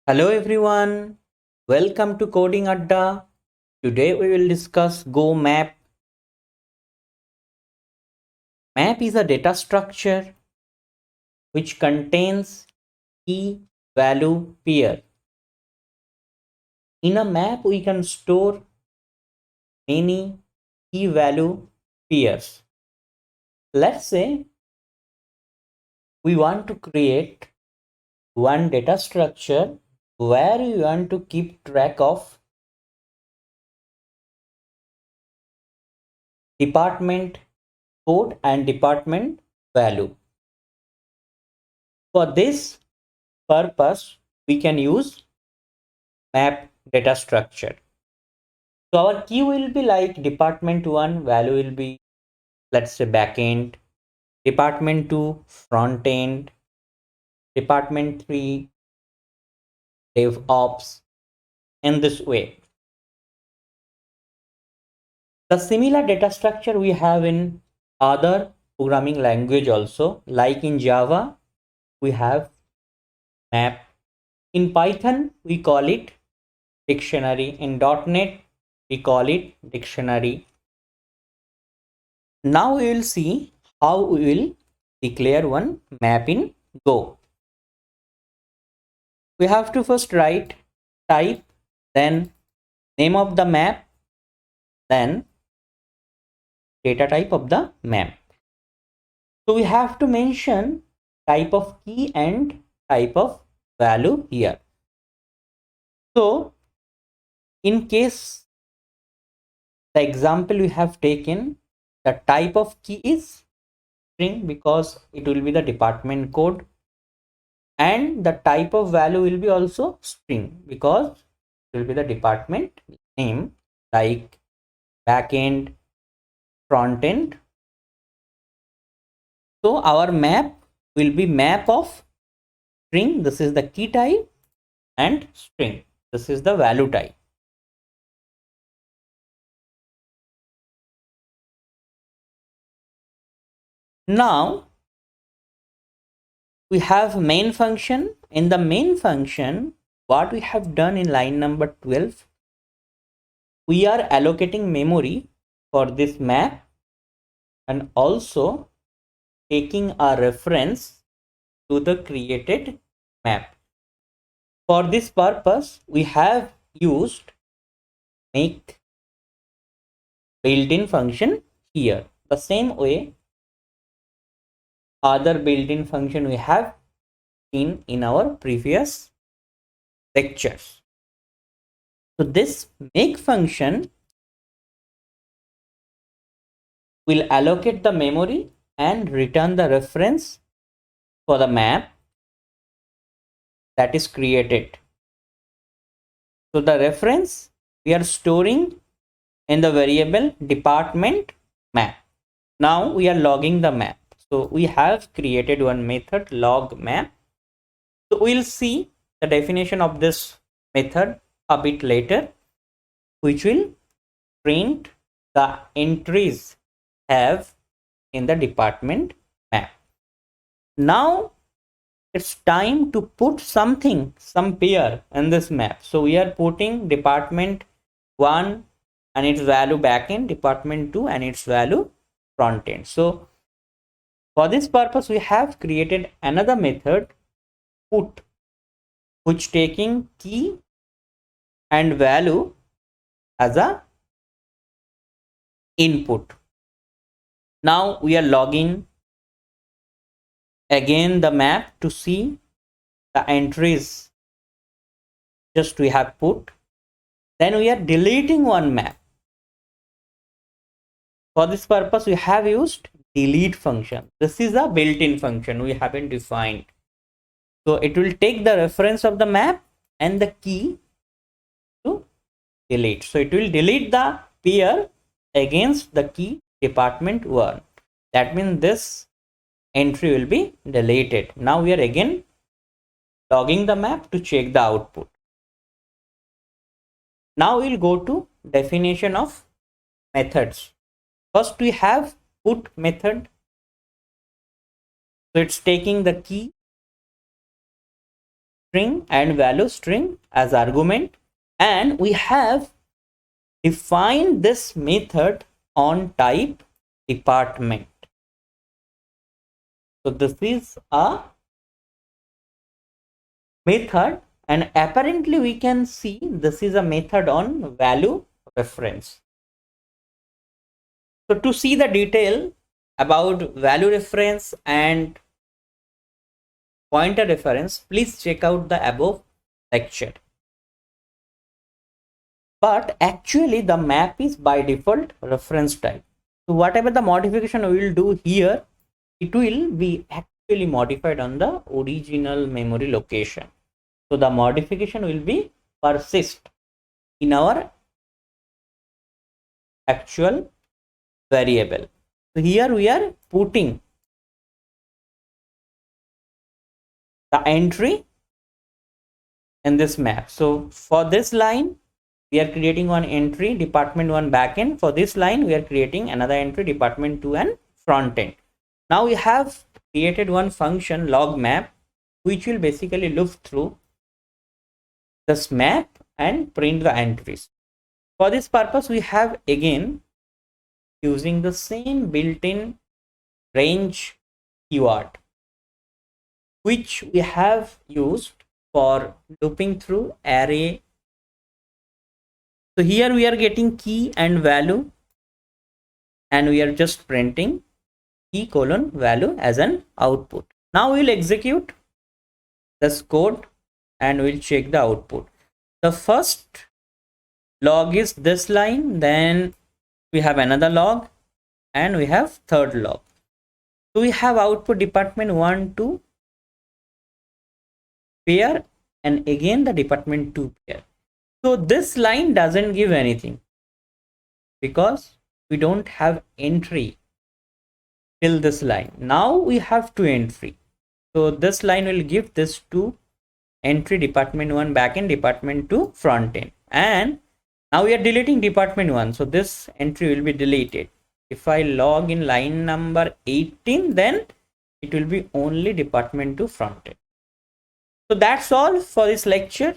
Hello everyone, welcome to Coding Adda. Today we will discuss Go Map. Map is a data structure which contains key value pair. In a map we can store many key value pairs. Let's say we want to create one data structure where we want to keep track of department code and department value. For this purpose, we can use map data structure. So our key will be like department 1 value will be, let's say, backend, department 2 front end, department 3 DevOps. In this way, the similar data structure we have in other programming language also, like in Java we have map, in Python we call it dictionary, in .NET we call it dictionary. Now we will see how we will declare one map in Go. We have to first write type, then name of the map, then data type of the map. So we have to mention type of key and type of value here. So in case the example we have taken, the type of key is string because it will be the department code, and the type of value will be also string because it will be the department name, like backend, front end. So our map will be map of string, this is the key type, and string, this is the value type. Now we have main function. In the main function, what we have done in line number 12, we are allocating memory for this map and also taking a reference to the created map. For this purpose, we have used make built-in function here. The same way, other built-in function we have seen in our previous lectures. So this make function will allocate the memory and return the reference for the map that is created. So the reference we are storing in the variable department map. Now we are logging the map. So we have created one method log map. So we'll see the definition of this method a bit later, which will print the entries have in the department map. Now it's time to put something, some pair in this map. So we are putting department 1 and its value backend, department 2 and its value front end. So for this purpose, we have created another method put, which taking key and value as a input. Now we are logging again the map to see the entries just we have put. Then we are deleting one map. For this purpose, we have used delete function. This is a built-in function we haven't defined. So it will take the reference of the map and the key to delete. So it will delete the pair against the key department 1. That means this entry will be deleted. Now we are again logging the map to check the output. Now we'll go to definition of methods. First we have put method. So it's taking the key string and value string as argument, and we have defined this method on type department. So this is a method, and apparently we can see this is a method on value reference. So to see the detail about value reference and pointer reference, please check out the above lecture. But actually the map is by default reference type. So whatever the modification we will do here, it will be actually modified on the original memory location. So the modification will be persist in our actual variable. So here we are putting the entry in this map. So for this line, we are creating one entry department1 backend. For this line, we are creating another entry department2 and front end. Now we have created one function log map, which will basically look through this map and print the entries. For this purpose, we have again using the same built-in range keyword, which we have used for looping through array. So here we are getting key and value, and we are just printing key colon value as an output. Now we'll execute this code and we'll check the output. The first log is this line, then we have another log, and we have third log. So we have output department1 2 pair, and again the department2 pair. So this line doesn't give anything because we don't have entry till this line. Now we have two entry. So this line will give this two entry department1 backend, department2 front end. And now we are deleting department1. So this entry will be deleted. If I log in line number 18, then it will be only department2 front end. So that's all for this lecture.